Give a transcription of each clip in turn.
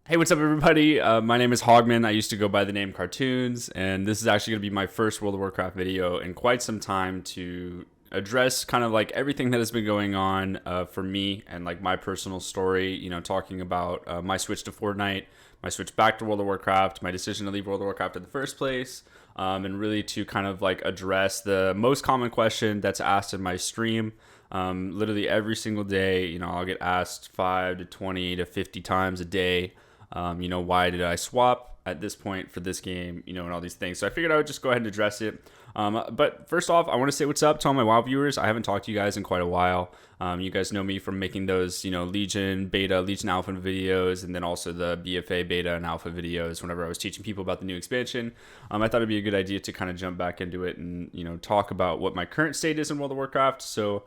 Hey, what's up, everybody? My name is Hogman. I used to go by the name Cartoons, and this is actually going to be my first World of Warcraft video in quite some time to address kind of like everything that has been going on for me and like my personal story. Talking about my switch to Fortnite, my switch back to World of Warcraft, my decision to leave World of Warcraft in the first place, and really to kind of like address the most common question that's asked in my stream. Literally every single day, I'll get asked 5 to 20 to 50 times a day. Why did I swap at this point for this game, and all these things. So I figured I would just go ahead and address it. But first off, I want to say what's up to all my WoW viewers. I haven't talked to you guys in quite a while. You guys know me from making those, Legion Beta, Legion Alpha videos, and then also the BFA Beta and Alpha videos whenever I was teaching people about the new expansion. I thought it'd be a good idea to kind of jump back into it and, talk about what my current state is in World of Warcraft. So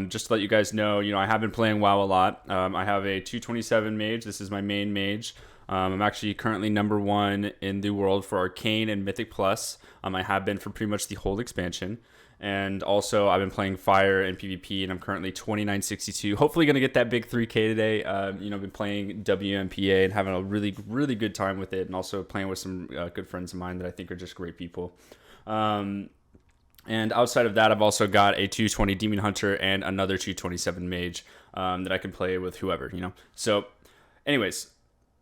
just to let you guys know, I have been playing WoW a lot. I have a 227 mage. This is my main mage. I'm actually currently number 1 in the world for Arcane and Mythic Plus. I have been for pretty much the whole expansion. And also, I've been playing Fire and PvP, and I'm currently 2962. Hopefully going to get that big 3K today. I've been playing WMPA and having a really, really good time with it, and also playing with some good friends of mine that I think are just great people. And outside of that, I've also got a 220 Demon Hunter and another 227 Mage that I can play with whoever, So, anyways,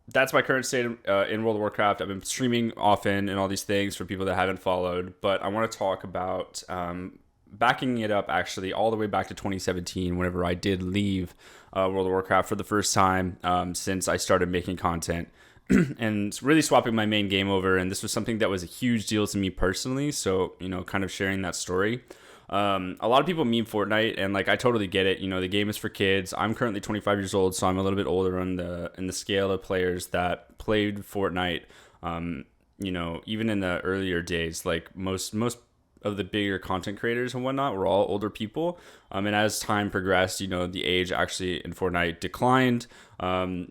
that's my current state in World of Warcraft. I've been streaming often and all these things for people that haven't followed, but I want to talk about backing it up actually all the way back to 2017 whenever I did leave World of Warcraft for the first time since I started making content and really swapping my main game over. And this was something that was a huge deal to me personally. So, kind of sharing that story. A lot of people meme Fortnite, and like I totally get it. The game is for kids. I'm currently 25 years old, so I'm a little bit older in the scale of players that played Fortnite. Even in the earlier days, like most of the bigger content creators and whatnot were all older people. And as time progressed, the age actually in Fortnite declined. And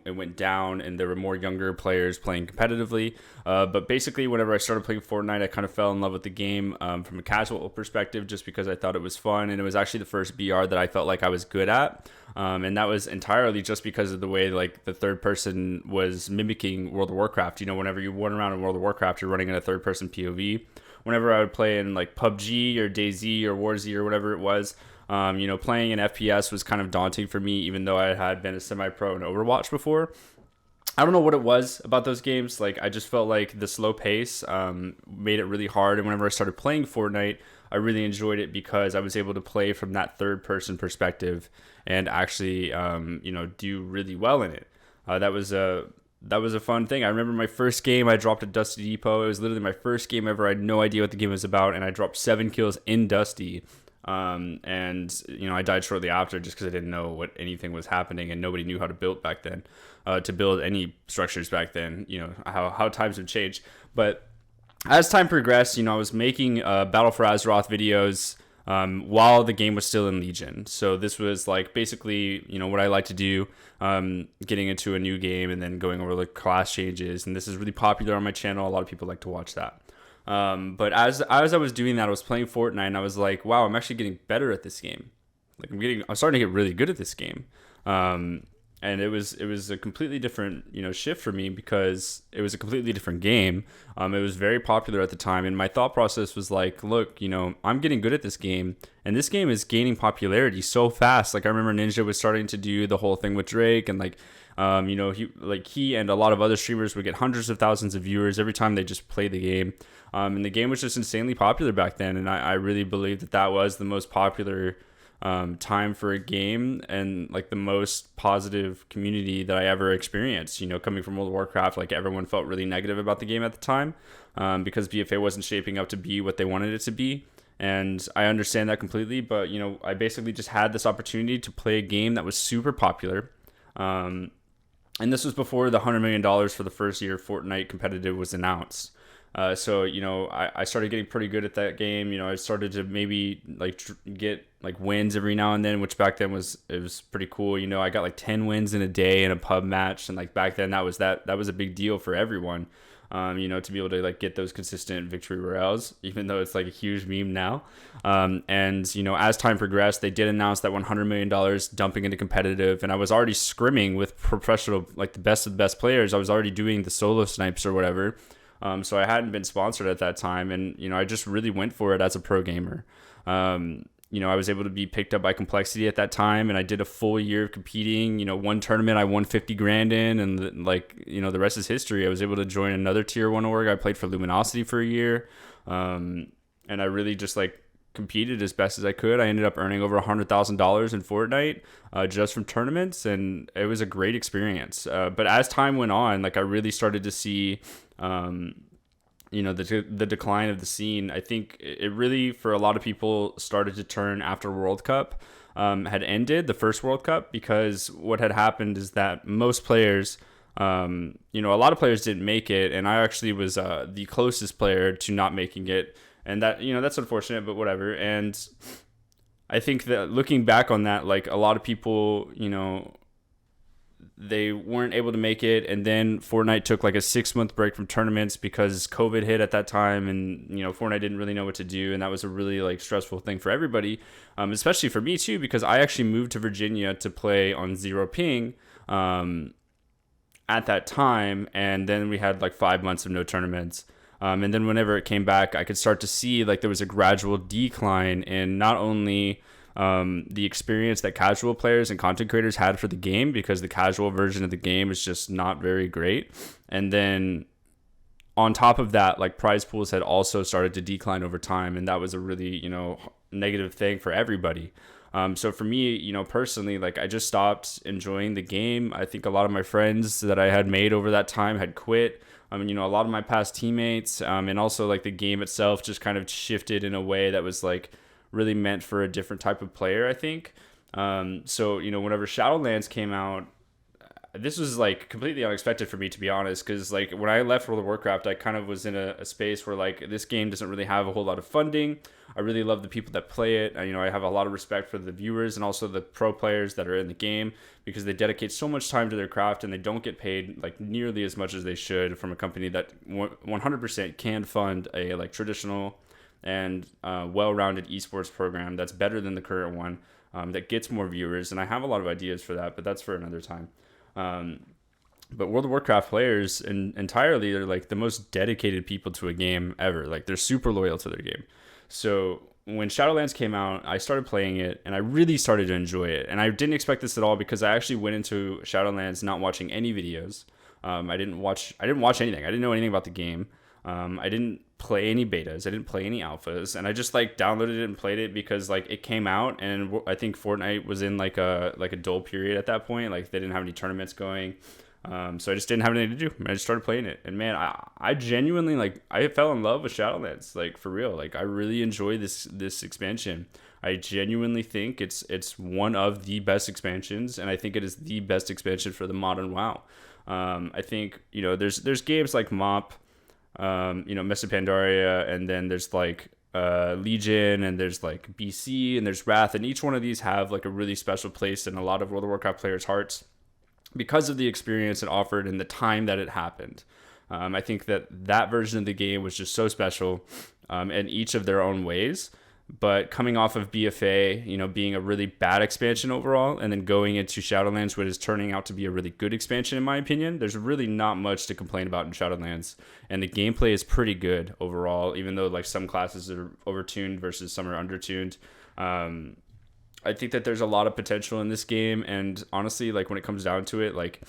it went down, and there were more younger players playing competitively. But basically, whenever I started playing Fortnite, I kind of fell in love with the game from a casual perspective, just because I thought it was fun, and it was actually the first BR that I felt like I was good at. And that was entirely just because of the way like the third person was mimicking World of Warcraft. Whenever you run around in World of Warcraft, you're running in a third person POV. Whenever I would play in like PUBG or DayZ or WarZ or whatever it was, playing in FPS was kind of daunting for me, even though I had been a semi-pro in Overwatch before. I don't know what it was about those games. Like, I just felt like the slow pace made it really hard. And whenever I started playing Fortnite, I really enjoyed it because I was able to play from that third person perspective and actually, do really well in it. That was a fun thing. I remember my first game, I dropped at Dusty Depot. It was literally my first game ever. I had no idea what the game was about, and I dropped 7 kills in Dusty. I died shortly after just because I didn't know what anything was happening, and nobody knew how to build back then, to build any structures back then, how times have changed. But as time progressed, I was making Battle for Azeroth videos while the game was still in Legion. So this was like basically, what I like to do, getting into a new game and then going over the class changes. And this is really popular on my channel. A lot of people like to watch that. But as I was doing that, I was playing Fortnite, and I was like, wow, I'm actually getting better at this game. Like I'm starting to get really good at this game. And it was a completely different, shift for me because it was a completely different game. It was very popular at the time, and my thought process was like, look, I'm getting good at this game, and this game is gaining popularity so fast. Like I remember Ninja was starting to do the whole thing with Drake, and like, he and a lot of other streamers would get hundreds of thousands of viewers every time they just play the game. And the game was just insanely popular back then, and I really believe that was the most popular time for a game and like the most positive community that I ever experienced. Coming from World of Warcraft, like everyone felt really negative about the game at the time because BFA wasn't shaping up to be what they wanted it to be. And I understand that completely, but I basically just had this opportunity to play a game that was super popular. And this was before the $100 million for the first year Fortnite competitive was announced. So I started getting pretty good at that game. I started to maybe like get like wins every now and then, which back then was pretty cool. I got like 10 wins in a day in a pub match, and like back then that was a big deal for everyone. to be able to like get those consistent victory royales, even though it's like a huge meme now. And as time progressed, they did announce that $100 million dumping into competitive, and I was already scrimming with professional, like the best of the best players. I was already doing the solo snipes or whatever. So I hadn't been sponsored at that time, and I just really went for it as a pro gamer. I was able to be picked up by Complexity at that time, and I did a full year of competing. One tournament I won 50 grand in, and the rest is history. I was able to join another tier 1 org. I played for Luminosity for a year, and I really just like competed as best as I could. I ended up earning over $100,000 in Fortnite just from tournaments, and it was a great experience. But as time went on, like I really started to see the decline of the scene. I think it really, for a lot of people, started to turn after World Cup had ended, the first World Cup, because what had happened is that most players, a lot of players didn't make it, and I actually was the closest player to not making it, and that, that's unfortunate, but whatever. And I think that looking back on that, like a lot of people, they weren't able to make it, and then Fortnite took like a 6-month break from tournaments because COVID hit at that time, and Fortnite didn't really know what to do, and that was a really like stressful thing for everybody, especially for me too, because I actually moved to Virginia to play on zero ping at that time, and then we had like 5 months of no tournaments. And then whenever it came back, I could start to see like there was a gradual decline in not only the experience that casual players and content creators had for the game, because the casual version of the game is just not very great. And then on top of that, like prize pools had also started to decline over time, and that was a really, negative thing for everybody. So for me, personally, like I just stopped enjoying the game. I think a lot of my friends that I had made over that time had quit. A lot of my past teammates, and also like the game itself just kind of shifted in a way that was like really meant for a different type of player, I think. So whenever Shadowlands came out, this was like completely unexpected for me, to be honest, because like when I left World of Warcraft, I kind of was in a space where like this game doesn't really have a whole lot of funding. I really love the people that play it. I have a lot of respect for the viewers and also the pro players that are in the game, because they dedicate so much time to their craft and they don't get paid like nearly as much as they should from a company that 100% can fund a like traditional and well-rounded esports program that's better than the current one, that gets more viewers. And I have a lot of ideas for that, but that's for another time. But World of Warcraft players entirely are like the most dedicated people to a game ever. Like they're super loyal to their game. So when Shadowlands came out, I started playing it and I really started to enjoy it. And I didn't expect this at all, because I actually went into Shadowlands not watching any videos. I didn't watch anything. I didn't know anything about the game. I didn't play any betas. I didn't play any alphas, and I just like downloaded it and played it because like it came out, and I think Fortnite was in like a dull period at that point. Like they didn't have any tournaments going. So I just didn't have anything to do. I just started playing it, and man, I genuinely like I fell in love with Shadowlands, like for real. Like I really enjoy this expansion. I genuinely think it's one of the best expansions, and I think it is the best expansion for the modern WoW. I think there's games like MoP, Mesa Pandaria, and then there's like Legion, and there's like BC, and there's Wrath, and each one of these have like a really special place in a lot of World of Warcraft players' hearts, because of the experience it offered and the time that it happened. I think that version of the game was just so special, in each of their own ways. But coming off of BFA, being a really bad expansion overall, and then going into Shadowlands, which is turning out to be a really good expansion in my opinion, there's really not much to complain about in Shadowlands. And the gameplay is pretty good overall, even though like some classes are overtuned versus some are undertuned. I think that there's a lot of potential in this game, and honestly, like when it comes down to it, like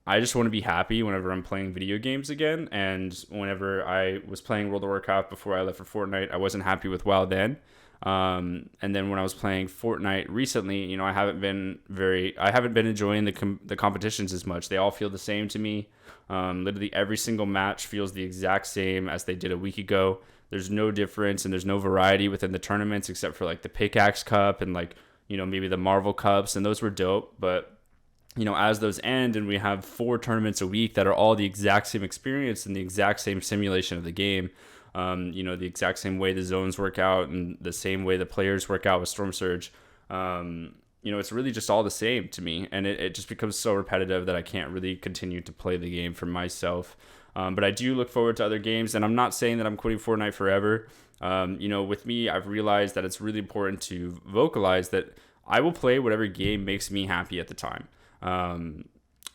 I just want to be happy whenever I'm playing video games again. And whenever I was playing World of Warcraft before I left for Fortnite, I wasn't happy with WoW then. And then when I was playing Fortnite recently, I haven't been enjoying the competitions as much. They all feel the same to me. Literally every single match feels the exact same as they did a week ago. There's no difference, and there's no variety within the tournaments except for like the Pickaxe Cup and like, maybe the Marvel Cups, and those were dope. But, as those end and we have 4 tournaments a week that are all the exact same experience and the exact same simulation of the game, the exact same way the zones work out and the same way the players work out with Storm Surge, it's really just all the same to me. And it just becomes so repetitive that I can't really continue to play the game for myself. But I do look forward to other games, and I'm not saying that I'm quitting Fortnite forever. With me, I've realized that it's really important to vocalize that I will play whatever game makes me happy at the time.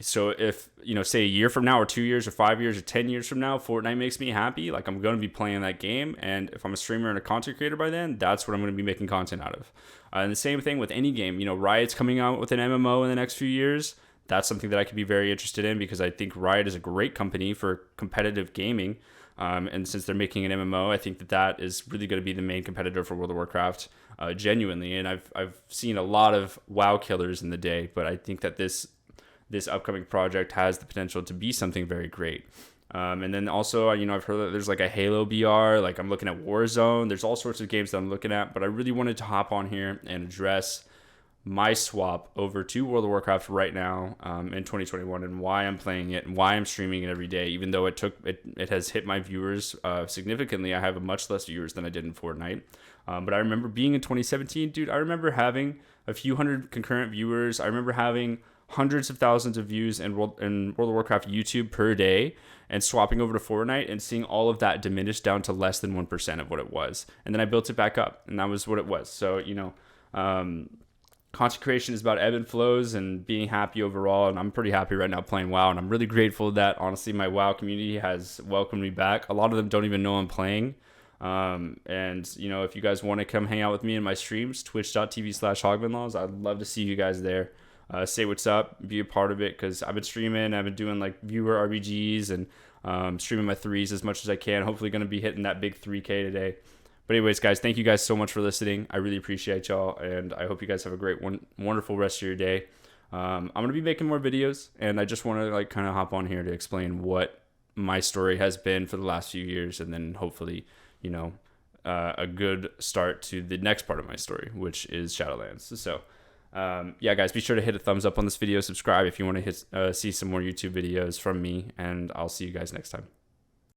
So if, say a year from now or 2 years or 5 years or 10 years from now, Fortnite makes me happy, like I'm going to be playing that game. And if I'm a streamer and a content creator by then, that's what I'm going to be making content out of. And the same thing with any game. Riot's coming out with an MMO in the next few years. That's something that I could be very interested in because I think Riot is a great company for competitive gaming. And since they're making an MMO, I think that is really going to be the main competitor for World of Warcraft, genuinely. And I've seen a lot of WoW killers in the day, but I think that this upcoming project has the potential to be something very great. And then also, I've heard that there's like a Halo BR, like I'm looking at Warzone. There's all sorts of games that I'm looking at, but I really wanted to hop on here and address my swap over to World of Warcraft right now in 2021 and why I'm playing it and why I'm streaming it every day, even though it has hit my viewers significantly. I have much less viewers than I did in Fortnite. But I remember being in 2017, dude, I remember having a few hundred concurrent viewers. I remember having hundreds of thousands of views in World of Warcraft YouTube per day, and swapping over to Fortnite and seeing all of that diminish down to less than 1% of what it was. And then I built it back up, and that was what it was. So, content creation is about ebb and flows and being happy overall. And I'm pretty happy right now playing WoW. And I'm really grateful that, honestly, my WoW community has welcomed me back. A lot of them don't even know I'm playing. If you guys want to come hang out with me in my streams, twitch.tv/HogmanLaws, I'd love to see you guys there. Say what's up, be a part of it, because I've been streaming, I've been doing like viewer RBGs and streaming my threes as much as I can. Hopefully going to be hitting that big 3K today. But anyways, guys, thank you guys so much for listening. I really appreciate y'all, and I hope you guys have a great wonderful rest of your day. I'm going to be making more videos, and I just want to kind of hop on here to explain what my story has been for the last few years, and then hopefully, a good start to the next part of my story, which is Shadowlands. So, guys, be sure to hit a thumbs up on this video, subscribe if you want to see some more YouTube videos from me, and I'll see you guys next time.